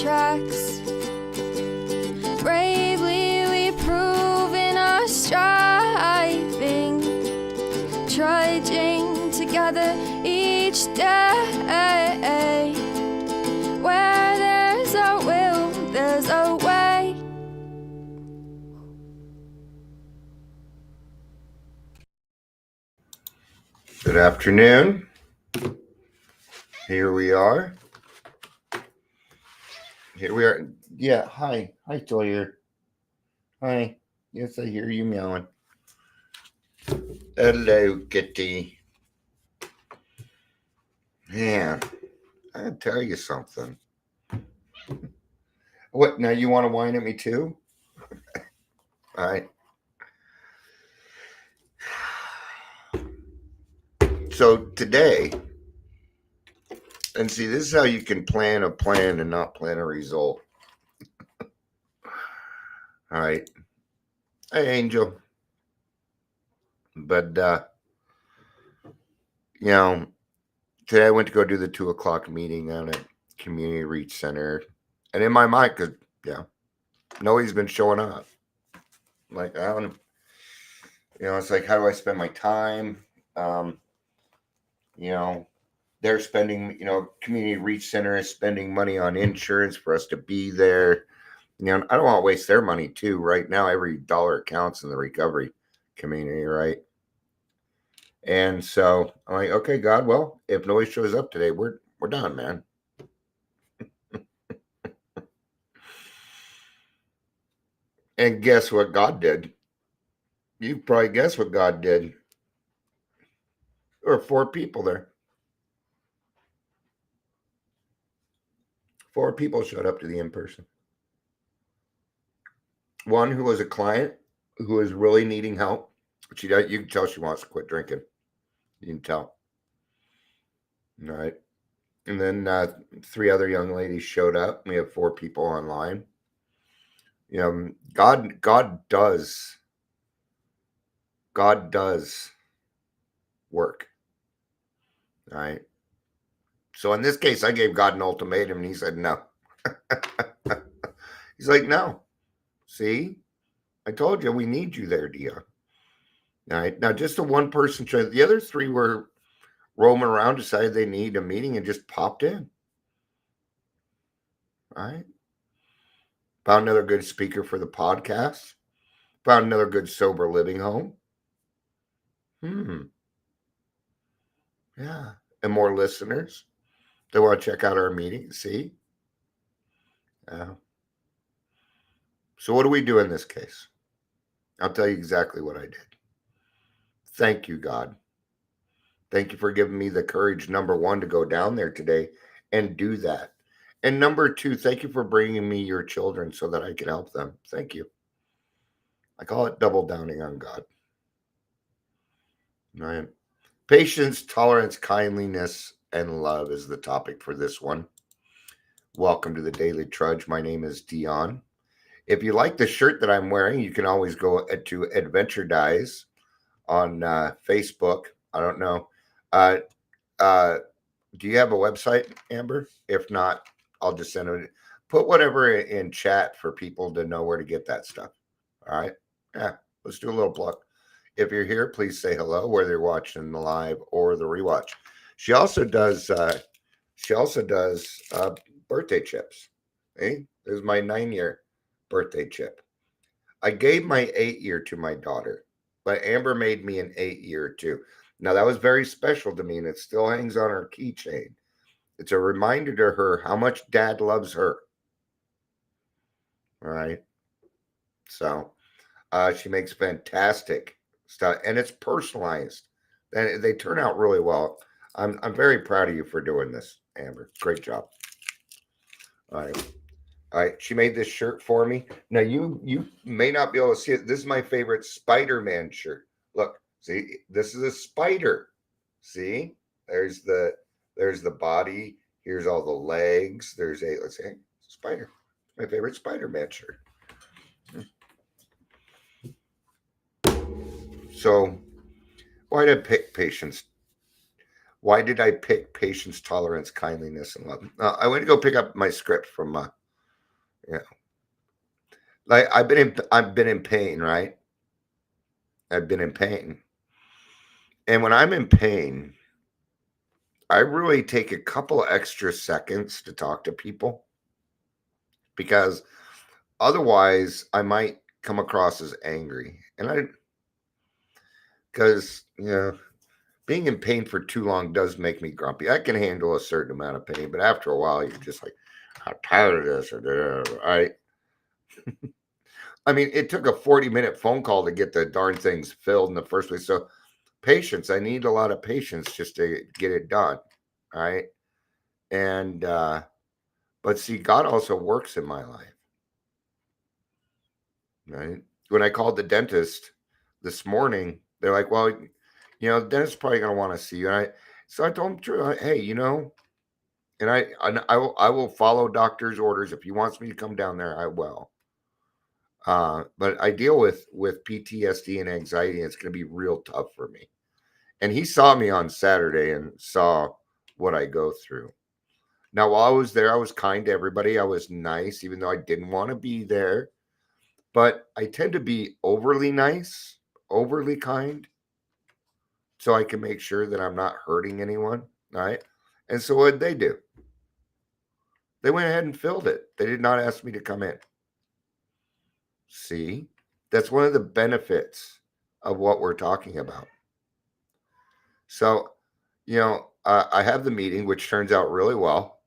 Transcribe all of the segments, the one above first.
tracks. Bravely we prove in our striving, trudging together each day. Where there's a will, there's a way. Good afternoon. Here we are. Yeah, hi. Hi, Sawyer. Hi. Yes, I hear you meowing. Hello, kitty. Man, I gotta tell you something. What, now you want to whine at me too? All right. So today, and see, this is how you can plan a plan and not plan a result. All right. Hey, Angel. But, today I went to go do the 2:00 meeting on a community reach center. And in my mind, because, nobody's been showing up. Like, I don't, it's like, how do I spend my time? They're spending, community reach center is spending money on insurance for us to be there. I don't want to waste their money too. Right now, every dollar counts in the recovery community, right? And so I'm like, okay, God, well, if nobody shows up today, we're done, man. And guess what God did? You probably guess what God did. There were 4 people there. 4 people showed up to the in-person. One who was a client who was really needing help. You can tell she wants to quit drinking. You can tell. All right. And then 3 other young ladies showed up. We have 4 people online. God does work. All right. So in this case, I gave God an ultimatum and he said no. He's like, no. See, I told you we need you there, Dia. All right. Now, just the one person, the other 3 were roaming around, decided they need a meeting and just popped in. All right. Found another good speaker for the podcast. Found another good sober living home. Yeah. And more listeners. They want to check out our meeting. See? So what do we do in this case? I'll tell you exactly what I did. Thank you, God. Thank you for giving me the courage, number 1, to go down there today and do that. And number 2, thank you for bringing me your children so that I could help them. Thank you. I call it double downing on God. Right. Patience, tolerance, kindliness, and love is the topic for this one. Welcome to the Daily Trudge. My name is Dion. If you like the shirt that I'm wearing, you can always go to Adventure Dies on Facebook. I don't know. Do you have a website, Amber? If not, I'll just send it. Put whatever in chat for people to know where to get that stuff. All right. Yeah. Let's do a little plug. If you're here, please say hello, whether you're watching the live or the rewatch. She also does birthday chips. Hey, this is my 9-year birthday chip. I gave my 8-year to my daughter, but Amber made me an 8-year too. Now that was very special to me, and it still hangs on her keychain. It's a reminder to her how much Dad loves her. All right. So she makes fantastic stuff, and it's personalized, and they turn out really well. I'm very proud of you for doing this, Amber. Great job. All right. She made this shirt for me. Now you may not be able to see it. This is my favorite Spider-Man shirt. Look, see, this is a spider. See, there's the body. Here's all the legs. There's let's say spider. My favorite Spider-Man shirt. So, why did I pick patience? Why did I pick patience, tolerance, kindliness, and love? I went to go pick up my script from Yeah. Like I've been in pain, right? I've been in pain. And when I'm in pain, I really take a couple extra seconds to talk to people because otherwise I might come across as angry. And because, being in pain for too long does make me grumpy. I can handle a certain amount of pain, but after a while, you're just like, I'm tired of this. I mean, it took a 40-minute phone call to get the darn things filled in the first place. So, patience, I need a lot of patience just to get it done. Right. And, but see, God also works in my life. Right. When I called the dentist this morning, they're like, well, the dentist's probably going to want to see you. So I told him, true, hey, and I will follow doctor's orders. If he wants me to come down there, I will. But I deal with PTSD and anxiety, and it's going to be real tough for me. And he saw me on Saturday and saw what I go through. Now, while I was there, I was kind to everybody. I was nice, even though I didn't want to be there. But I tend to be overly nice, overly kind, so I can make sure that I'm not hurting anyone. Right. And so what did they do? They went ahead and filled it. They did not ask me to come in. See, that's one of the benefits of what we're talking about. So, I have the meeting, which turns out really well.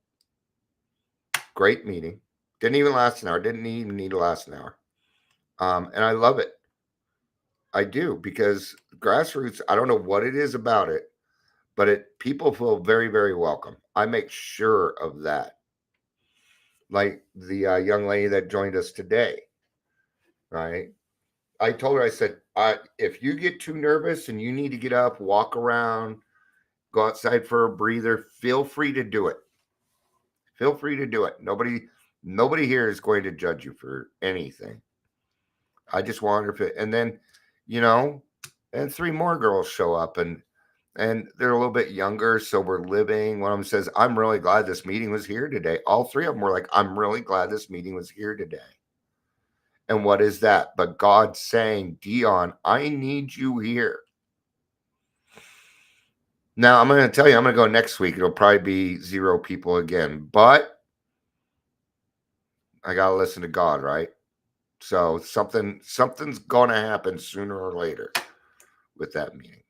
Great meeting. Didn't even last an hour. Didn't even need to last an hour. And I love it. I do because grassroots. I don't know what it is about it, but people feel very, very welcome. I make sure of that. Like the young lady that joined us today, right? I told her, I said, if you get too nervous and you need to get up, walk around, go outside for a breather, feel free to do it. Feel free to do it. Nobody here is going to judge you for anything. I just wonder if it, and then, you know, and three more girls show up and they're a little bit younger, so we're living. One of them says, I'm really glad this meeting was here today. All three of them were like, I'm really glad this meeting was here today. And what is that? But God saying, Dion, I need you here. Now, I'm going to tell you, I'm going to go next week. It'll probably be 0 people again, but I got to listen to God, right? So something's going to happen sooner or later with that meeting.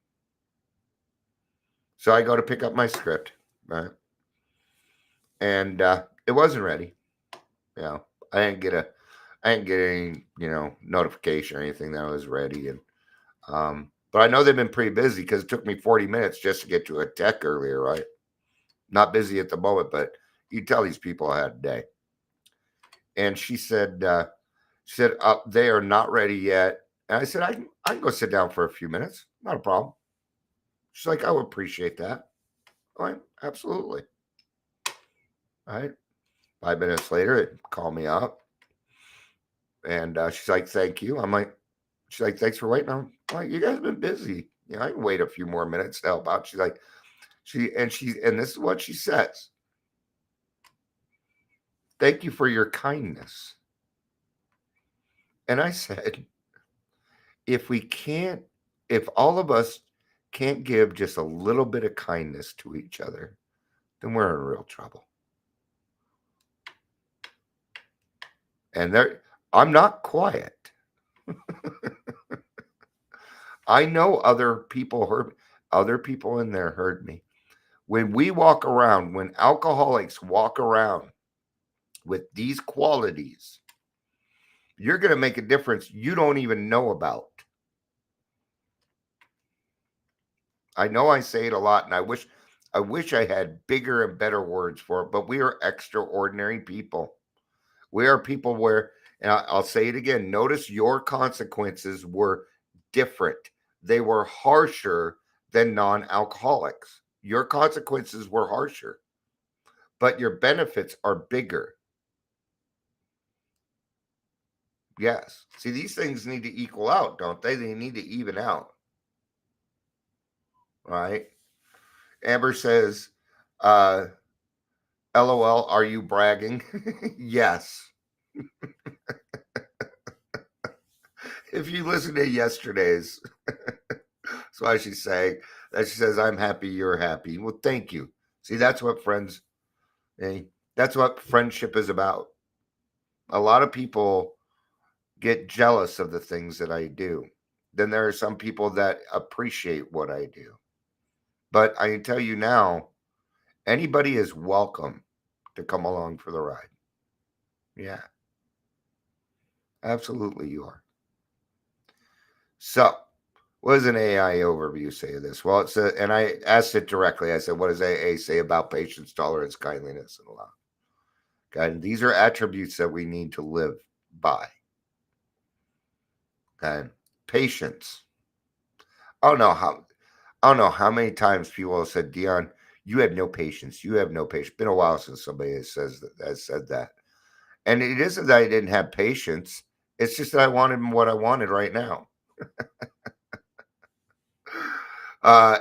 So I go to pick up my script, right? And it wasn't ready. I didn't get any, notification or anything that I was ready. And but I know they've been pretty busy because it took me 40 minutes just to get to a tech earlier, right? Not busy at the moment, but you tell these people I had a day. And she said, they are not ready yet. And I said, I can go sit down for a few minutes. Not a problem. She's like, I would appreciate that. All right, absolutely. All right. 5 minutes later, it called me up. And she's like, thank you. She's like, thanks for waiting. I'm like, you guys have been busy. I can wait a few more minutes to help out. She's like, and this is what she says. Thank you for your kindness. And I said, if all of us can't give just a little bit of kindness to each other, then we're in real trouble. And I'm not quiet. I know other people in there heard me. When alcoholics walk around with these qualities, you're going to make a difference you don't even know about. I know I say it a lot, and I wish I had bigger and better words for it, but we are extraordinary people. We are people where, and I'll say it again, notice your consequences were different. They were harsher than non-alcoholics. Your consequences were harsher, but your benefits are bigger. Yes. See, these things need to equal out, don't they? They need to even out. Right? Amber says, LOL, are you bragging? Yes. If you listen to yesterday's, that's why she's saying that. She says, "I'm happy, you're happy." Well, thank you. See, that's what friends. That's what friendship is about. A lot of people get jealous of the things that I do. Then there are some people that appreciate what I do. But I can tell you now, anybody is welcome to come along for the ride. Yeah, absolutely, you are. So, what does an AI overview say of this? Well, it's and I asked it directly. I said, "What does AA say about patience, tolerance, kindliness, and love?" Okay, and these are attributes that we need to live by. Okay, patience. I don't know how. I don't know how many times people have said, "Dion, you have no patience. You have no patience." Been a while since somebody has said that. And it isn't that I didn't have patience. It's just that I wanted what I wanted right now.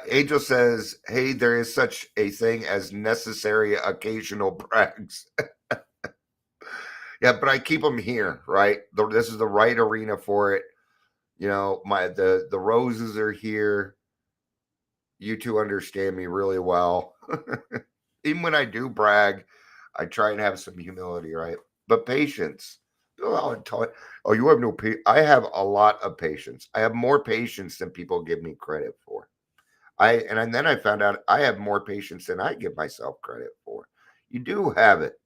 Angel says, "Hey, there is such a thing as necessary occasional brags." Yeah, but I keep them here, right? This is the right arena for it. You know, the roses are here. You two understand me really well. Even when I do brag, I try and have some humility, right? But patience. Oh, you have no patience. I have a lot of patience. I have more patience than people give me credit for. And then I found out I have more patience than I give myself credit for. You do have it.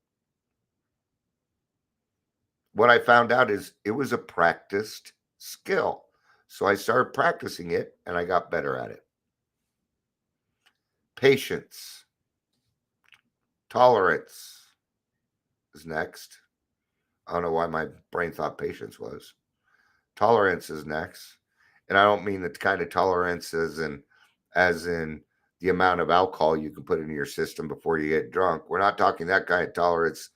What I found out is it was a practiced skill. So I started practicing it and I got better at it. Patience, tolerance is next. I don't know why my brain thought patience was. Tolerance is next. And I don't mean the kind of tolerance as in the amount of alcohol you can put into your system before you get drunk. We're not talking that kind of tolerance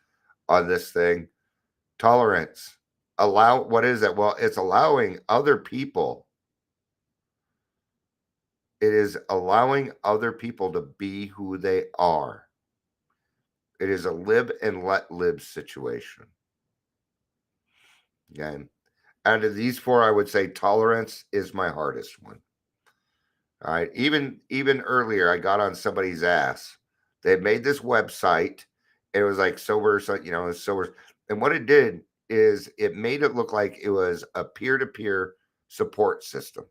on this thing. Tolerance. Allow what is that? Well, it's allowing other people. It is allowing other people to be who they are. It is a live and let live situation. Okay. Out of these four, I would say tolerance is my hardest one. All right. Even earlier, I got on somebody's ass. They had made this website. It was like sober, so you know, it was sober. And what it did is it made it look like it was a peer-to-peer support system.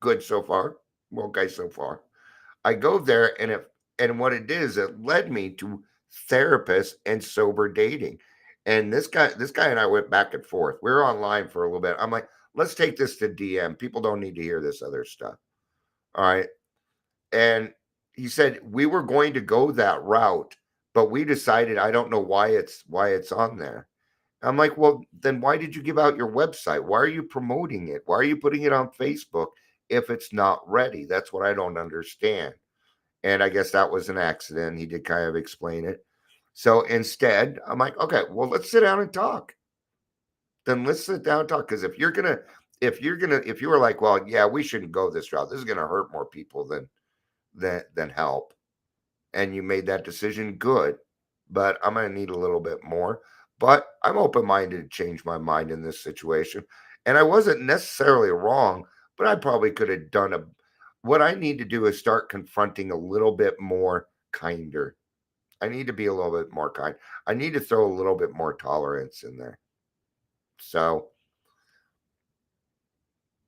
Good so far. Well, guys, so far. I go there and what it did is it led me to therapists and sober dating. And this guy and I went back and forth. We were online for a little bit. I'm like, let's take this to DM. People don't need to hear this other stuff. All right. And he said we were going to go that route, but we decided I don't know why it's on there. I'm like, well, then why did you give out your website? Why are you promoting it? Why are you putting it on Facebook if it's not ready? That's what I don't understand. And I guess that was an accident. He did kind of explain it. So instead, I'm like, okay, well, let's sit down and talk. Then let's sit down and talk. Because if you were like, well, yeah, we shouldn't go this route. This is gonna hurt more people than help. And you made that decision, good. But I'm gonna need a little bit more. But I'm open-minded to change my mind in this situation. And I wasn't necessarily wrong, but I probably could have done a what I need to do is start confronting a little bit more kinder. I need to be a little bit more kind. I need to throw a little bit more tolerance in there. So,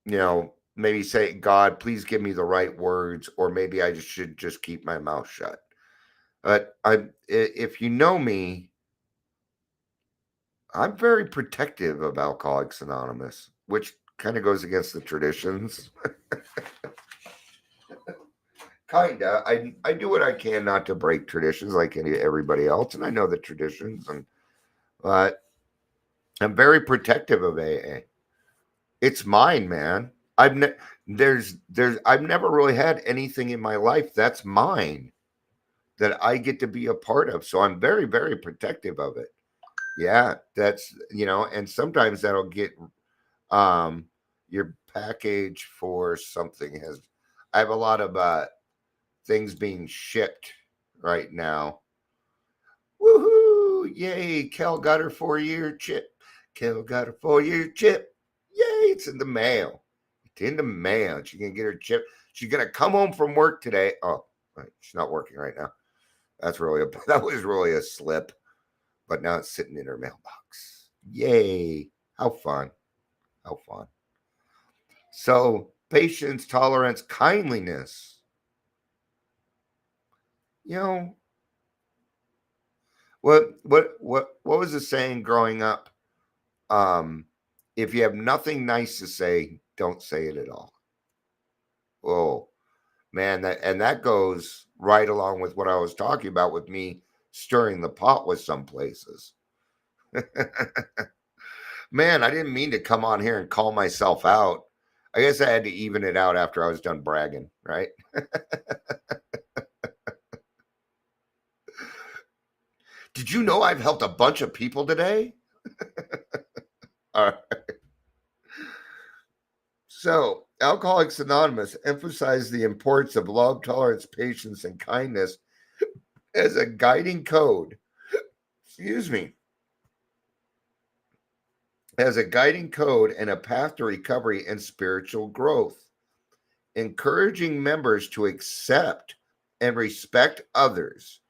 maybe say, God, please give me the right words, or maybe I should just keep my mouth shut. But if you know me, I'm very protective of Alcoholics Anonymous, which kind of goes against the traditions. Kinda. I do what I can not to break traditions like everybody else, and I know the traditions, but I'm very protective of AA. It's mine, man. I've never really had anything in my life that's mine that I get to be a part of. So I'm very, very protective of it. Yeah, that's and sometimes that'll get um your package for something has I have a lot of things being shipped right now. Woohoo! Ooh, yay. Kel got her 4-year chip. Kel got her 4-year chip. Yay, it's in the mail. It's in the mail. She's going to get her chip. She's going to come home from work today. Oh, right. She's not working right now. That was really a slip. But now it's sitting in her mailbox. Yay. How fun. How fun. So, patience, tolerance, kindliness. You know, what was the saying growing up? If you have nothing nice to say, don't say it at all. Oh, man, that goes right along with what I was talking about with me stirring the pot with some places. Man, I didn't mean to come on here and call myself out. I guess I had to even it out after I was done bragging, right? Did you know I've helped a bunch of people today? All right. So, Alcoholics Anonymous emphasized the importance of love, tolerance, patience, and kindness as a guiding code. Excuse me. As a guiding code and a path to recovery and spiritual growth, encouraging members to accept and respect others'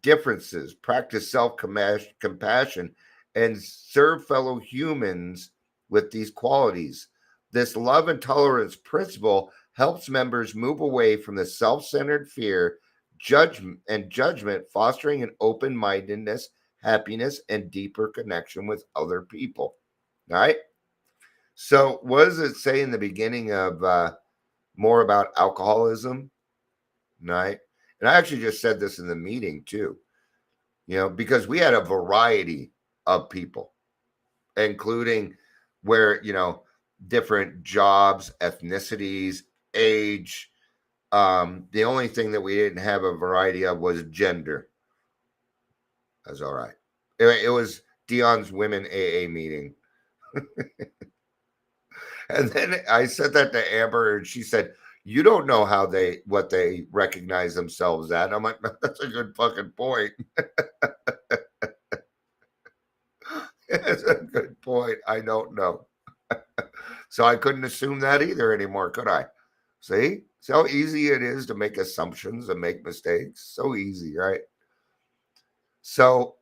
differences, practice self compassion, and serve fellow humans with these qualities. This love and tolerance principle helps members move away from the self centered fear, judgment, fostering an open mindedness, happiness, and deeper connection with other people. All right. So, what does it say in the beginning of more about alcoholism? Right. And I actually just said this in the meeting too, because we had a variety of people, including where, different jobs, ethnicities, age. The only thing that we didn't have a variety of was gender. That's all right. It was Dion's women AA meeting. And then I said that to Amber, and she said, "You don't know what they recognize themselves at." I'm like, "That's a good fucking point." That's a good point. I don't know. So I couldn't assume that either anymore, could I? See how easy it is to make assumptions and make mistakes. So easy, right? So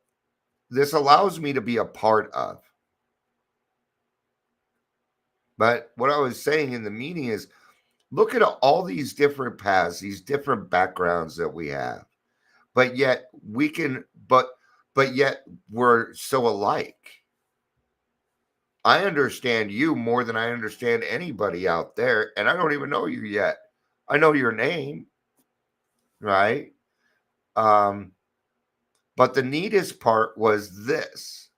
this allows me to be a part of. But what I was saying in the meeting is, look at all these different paths, these different backgrounds that we have, but yet but yet we're so alike. I understand you more than I understand anybody out there, and I don't even know you yet. I know your name, right? But the neatest part was this.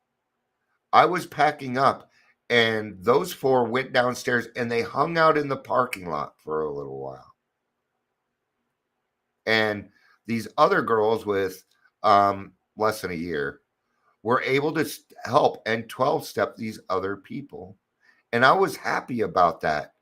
I was packing up, and those four went downstairs and they hung out in the parking lot for a little while. And these other girls with less than a year were able to help and 12-step these other people. And I was happy about that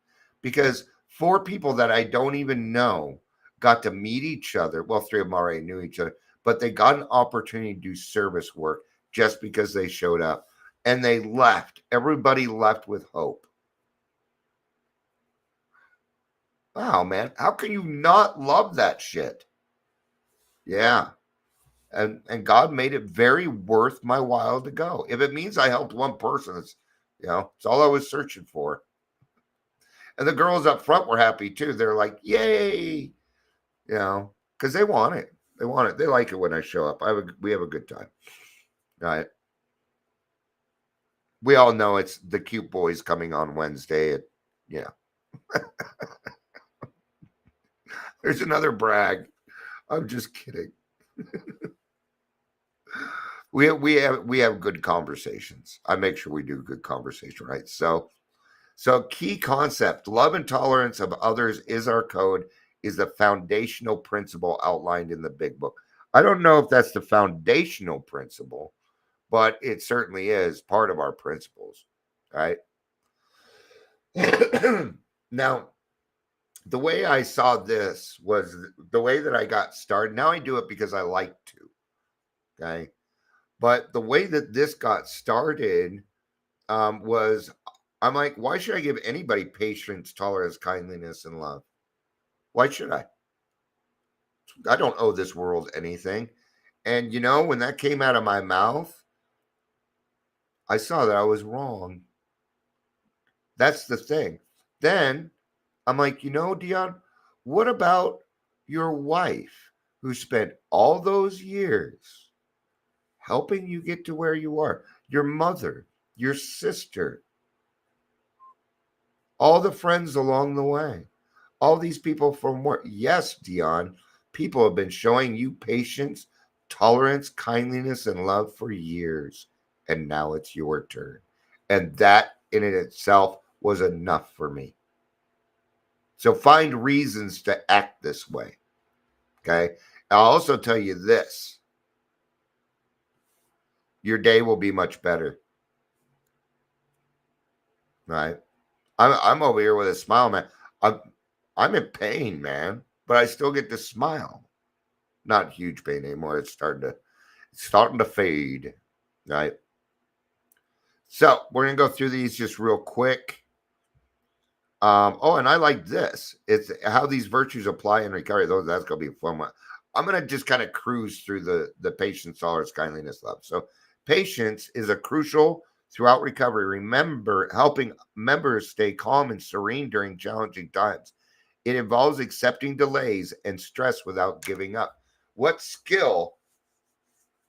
because 4 people that I don't even know got to meet each other. Well, 3 of them already knew each other, but they got an opportunity to do service work just because they showed up. And they left. Everybody left with hope. Wow, man. How can you not love that shit? Yeah. And God made it very worth my while to go. If it means I helped one person, it's all I was searching for. And the girls up front were happy too. They're like, "Yay!" Because they want it. They want it. They like it when I show up. We have a good time. All right. We all know it's the cute boys coming on Wednesday. There's another brag. I'm just kidding. we have good conversations. I make sure we do good conversation, right? So key concept, love and tolerance of others is our code, is the foundational principle outlined in the big book. I don't know if that's the foundational principle, but it certainly is part of our principles, right? Now, the way I saw this was the way that I got started. Now I do it because I like to, okay? But the way that this got started was I'm like, why should I give anybody patience, tolerance, kindliness, and love? Why should I? I don't owe this world anything. And when that came out of my mouth, I saw that I was wrong. That's the thing. Then I'm like, Dion, what about your wife who spent all those years helping you get to where you are? Your mother, your sister, all the friends along the way, all these people from work. Yes, Dion, people have been showing you patience, tolerance, kindliness, and love for years. And now it's your turn. And that in it itself was enough for me. So find reasons to act this way. Okay. I'll also tell you this, your day will be much better. Right. I'm over here with a smile, man. I'm in pain, man, but I still get to smile. Not huge pain anymore. It's starting to fade. Right. So we're gonna go through these just real quick. And I like this. It's how these virtues apply in recovery. That's gonna be a fun one. I'm gonna just kind of cruise through the patience, tolerance, kindliness, love. So patience is a crucial throughout recovery. Remember, helping members stay calm and serene during challenging times. It involves accepting delays and stress without giving up. What skill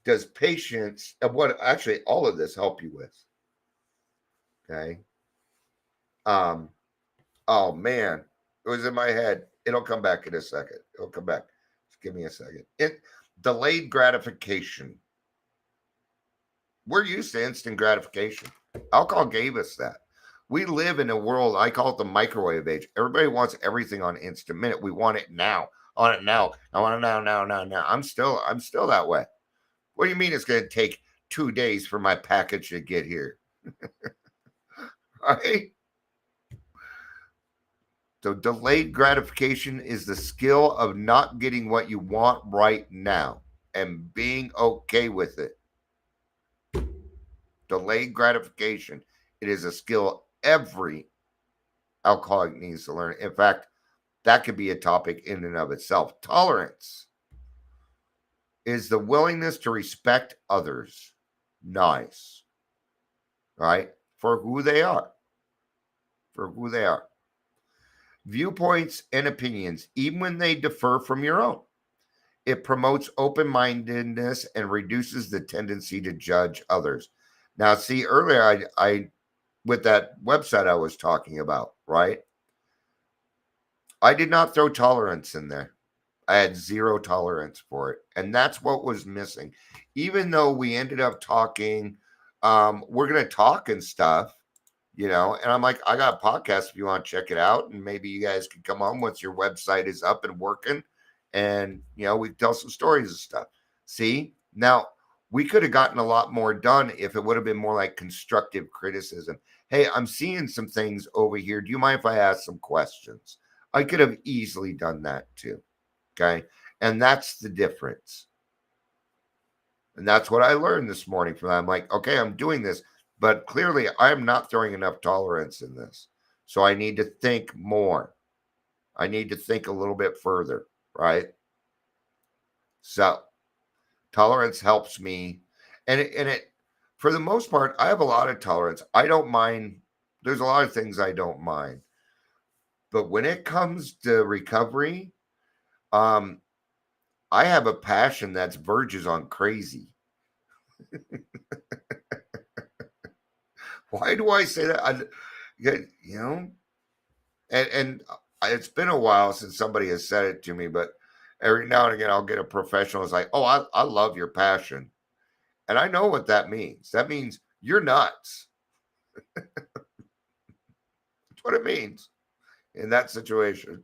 does patience and what actually all of this help you with? Okay. Um, Oh man, it was in my head. It'll come back in a second. It'll come back. Just give me a second. Delayed gratification. We're used to instant gratification. Alcohol gave us that. We live in a world, I call it the microwave age. Everybody wants everything on instant minute. We want it now. I want it now. I want it now, now, now, now. I'm still that way. What do you mean it's gonna take 2 days for my package to get here? Right? So delayed gratification is the skill of not getting what you want right now and being okay with it. Delayed gratification. It is a skill every alcoholic needs to learn. In fact, that could be a topic in and of itself. Tolerance is the willingness to respect others. Nice. Right? For who they are. For who they are. Viewpoints and opinions, even when they differ from your own. It promotes open mindedness and reduces the tendency to judge others. Now, see, earlier I with that website I was talking about, right? I did not throw tolerance in there. I had zero tolerance for it. And that's what was missing. Even though we ended up talking, we're going to talk and stuff, and I'm like, I got a podcast if you want to check it out. And maybe you guys can come on once your website is up and working. And, we tell some stories and stuff. See, now we could have gotten a lot more done if it would have been more like constructive criticism. Hey, I'm seeing some things over here. Do you mind if I ask some questions? I could have easily done that too. Okay. And that's the difference. And that's what I learned this morning from that. I'm like, okay, I'm doing this, but clearly I am not throwing enough tolerance in this. So I need to think more. I need to think a little bit further, right? So tolerance helps me. And it for the most part, I have a lot of tolerance. I don't mind. There's a lot of things I don't mind. But when it comes to recovery, I have a passion that's verges on crazy. Why do I say that? And it's been a while since somebody has said it to me, but every now and again I'll get a professional who's like, "Oh, I love your passion," and I know what that means. That means you're nuts. That's what it means in that situation.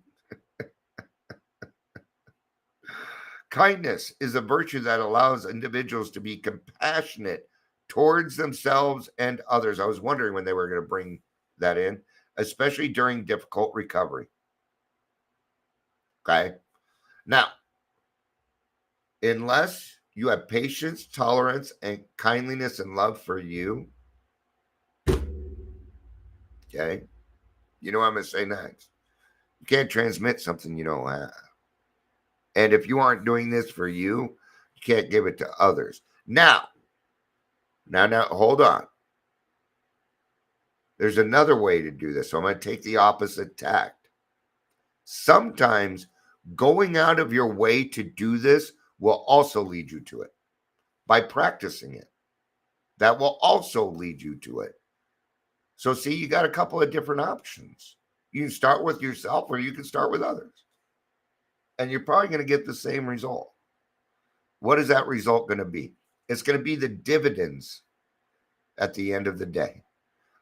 Kindness is a virtue that allows individuals to be compassionate towards themselves and others. I was wondering when they were going to bring that in, especially during difficult recovery. Okay. Now, unless You have patience, tolerance, and kindliness and love for you. Okay. You know what I'm going to say next. You can't transmit something you don't have. And if you aren't doing this for you, you can't give it to others. Now, hold on. There's another way to do this. So I'm going to take the opposite tact. Sometimes going out of your way to do this will also lead you to it by practicing it. That will also lead you to it. So, see, you got a couple of different options. You can start with yourself or you can start with others. And you're probably going to get the same result. What is that result going to be? It's going to be the dividends at the end of the day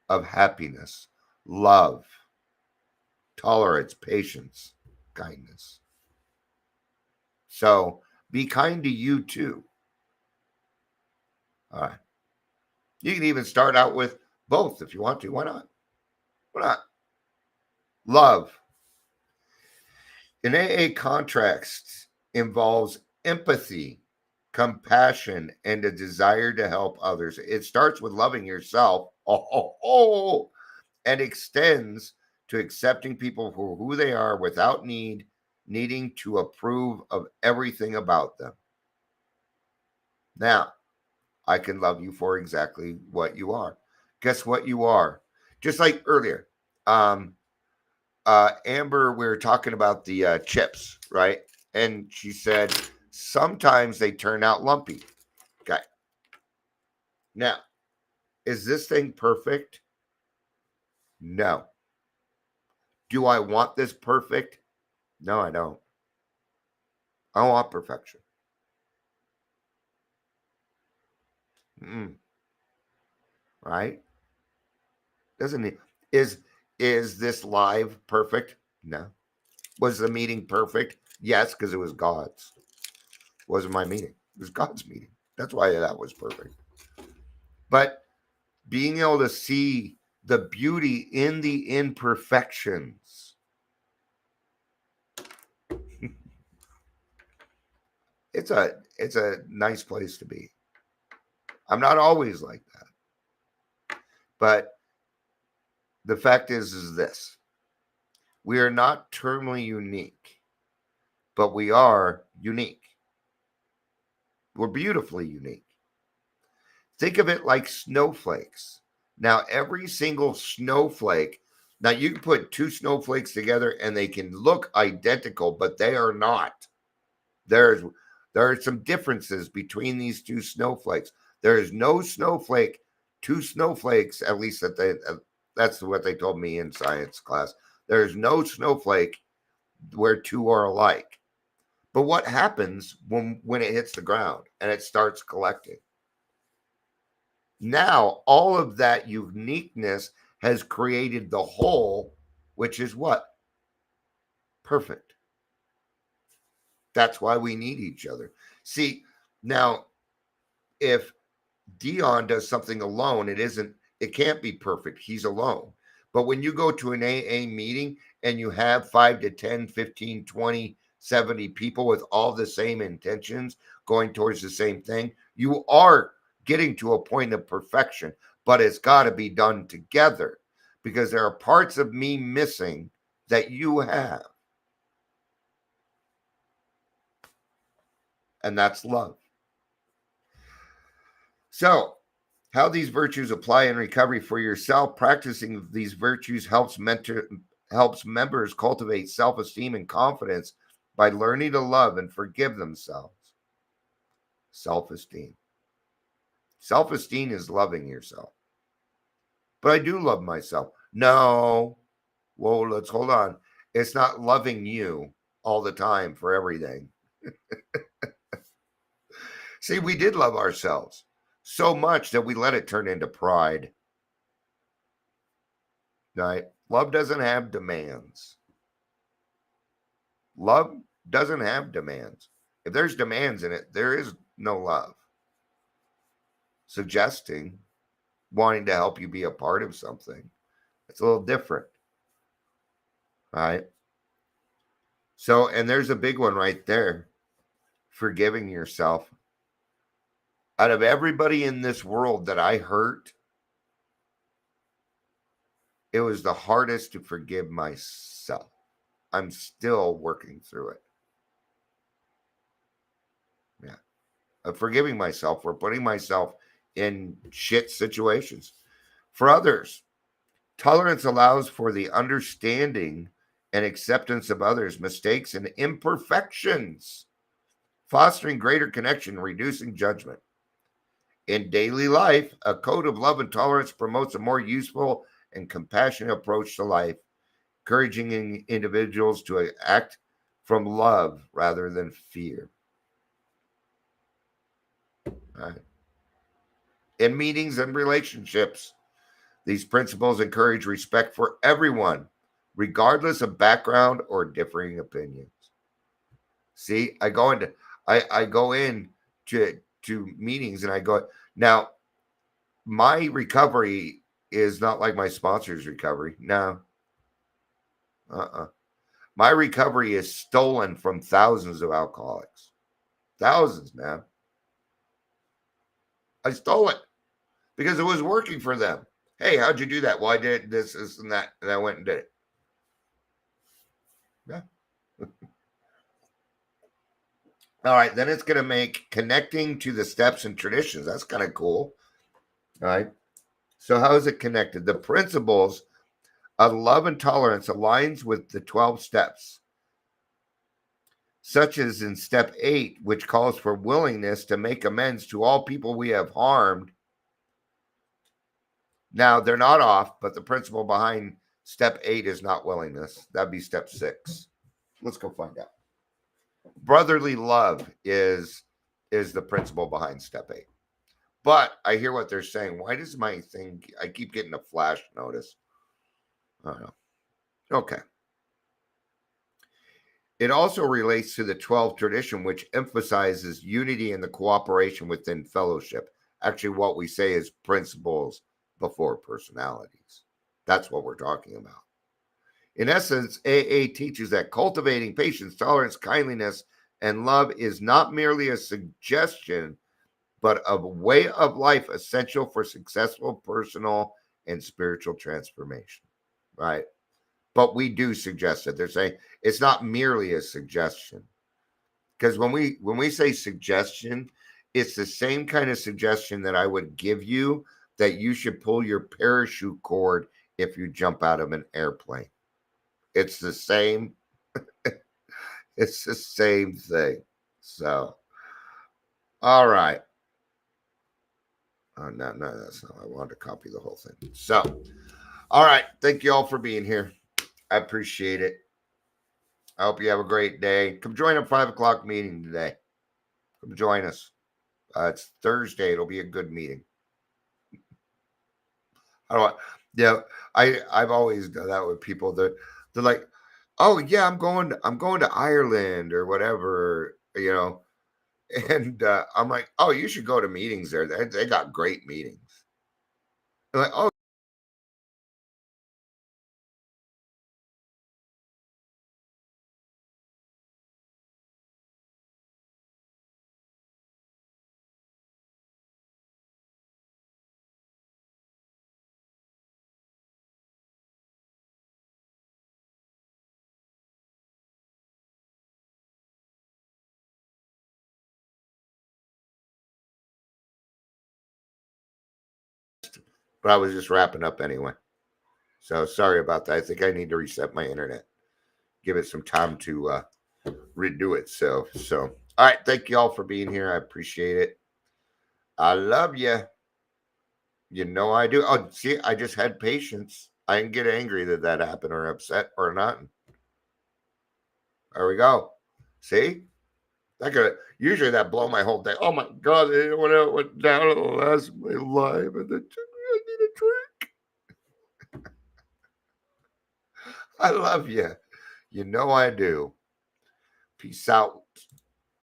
of happiness, love, tolerance, patience, kindness. So be kind to you too. All right. You can even start out with both if you want to. Why not? Why not? Love. An AA contract involves empathy, compassion, and a desire to help others. It starts with loving yourself and extends to accepting people for who they are without needing to approve of everything about them. Now, I can love you for exactly what you are. Guess what you are? Just like earlier, Amber, we were talking about the chips, right? And she said sometimes they turn out lumpy. Okay. Now, is this thing perfect? No. Do I want this perfect? No, I don't. I don't want perfection. Right? Doesn't it? Is this live perfect? No. Was the meeting perfect? Yes, because it was God's. It wasn't my meeting. It was God's meeting. That's why that was perfect. But being able to see the beauty in the imperfections. It's a nice place to be. I'm not always like that. But the fact is this. We are not terminally unique, but we are unique. We're beautifully unique. Think of it like snowflakes. Now, every single snowflake, now you can put two snowflakes together and they can look identical, but they are not. There are some differences between these two snowflakes. There is no snowflake, two snowflakes, at least that's what they told me in science class. There is no snowflake where two are alike. But what happens when it hits the ground and it starts collecting? Now, all of that uniqueness has created the whole, which is what? Perfect. That's why we need each other. See, now, if Dion does something alone, it can't be perfect. He's alone. But when you go to an AA meeting and you have 5 to 10, 15, 20, 70 people with all the same intentions going towards the same thing, you are getting to a point of perfection, but it's got to be done together because there are parts of me missing that you have. And that's love. So, how these virtues apply in recovery for yourself, practicing these virtues helps members cultivate self-esteem and confidence by learning to love and forgive themselves. Self-esteem. Self-esteem is loving yourself. But I do love myself. No. Whoa, let's hold on. It's not loving you all the time for everything. See, we did love ourselves so much that we let it turn into pride. Right? Love doesn't have demands. Love doesn't have demands. If there's demands in it, there is no love. Suggesting, wanting to help you be a part of something, it's a little different. Right? So, and there's a big one right there. Forgiving yourself. Out of everybody in this world that I hurt, it was the hardest to forgive myself. I'm still working through it. Yeah. Of forgiving myself for putting myself in shit situations. For others, tolerance allows for the understanding and acceptance of others' mistakes and imperfections, fostering greater connection, reducing judgment. In daily life, a code of love and tolerance promotes a more useful and compassionate approach to life, encouraging individuals to act from love rather than fear. Right. In meetings and relationships, these principles encourage respect for everyone, regardless of background or differing opinions. See, I go in to meetings and I go now. My recovery is not like my sponsor's recovery. No, my recovery is stolen from thousands of alcoholics. Thousands, man. I stole it because it was working for them. Hey, how'd you do that? Well, I did this, and that, and I went and did it. Yeah. All right, then it's going to make connecting to the steps and traditions. That's kind of cool. All right. So how is it connected? The principles of love and tolerance aligns with the 12 steps, such as in step 8, which calls for willingness to make amends to all people we have harmed. Now, they're not off, but the principle behind step 8 is not willingness. That'd be step 6. Let's go find out. Brotherly love is the principle behind step 8. But I hear what they're saying. Why does my thing, I keep getting a flash notice? I don't know. Okay. It also relates to the 12 tradition, which emphasizes unity and the cooperation within fellowship. Actually, what we say is principles before personalities. That's what we're talking about. In essence, AA teaches that cultivating patience, tolerance, kindliness, and love is not merely a suggestion, but a way of life essential for successful personal and spiritual transformation. Right? But we do suggest it. They're saying it's not merely a suggestion. Because when we say suggestion, it's the same kind of suggestion that I would give you that you should pull your parachute cord if you jump out of an airplane. It's the same. It's the same thing. So, all right. Oh, no, that's not. I wanted to copy the whole thing. So, all right. Thank you all for being here. I appreciate it. I hope you have a great day. Come join our 5 o'clock meeting today. Come join us. It's Thursday. It'll be a good meeting. I don't. Yeah, I've always done that with people. They're like, oh yeah, I'm going to Ireland or whatever, And I'm like, oh, you should go to meetings there. They got great meetings. They're like, oh. But I was just wrapping up anyway. So sorry about that. I think I need to reset my internet. Give it some time to redo it. So all right. Thank you all for being here. I appreciate it. I love you. You know I do. Oh, see, I just had patience. I didn't get angry that happened or upset or not. There we go. See? That could usually that blow my whole day. Oh my god, it went down to the last of my life and then I need a drink. I love you. You know I do. Peace out.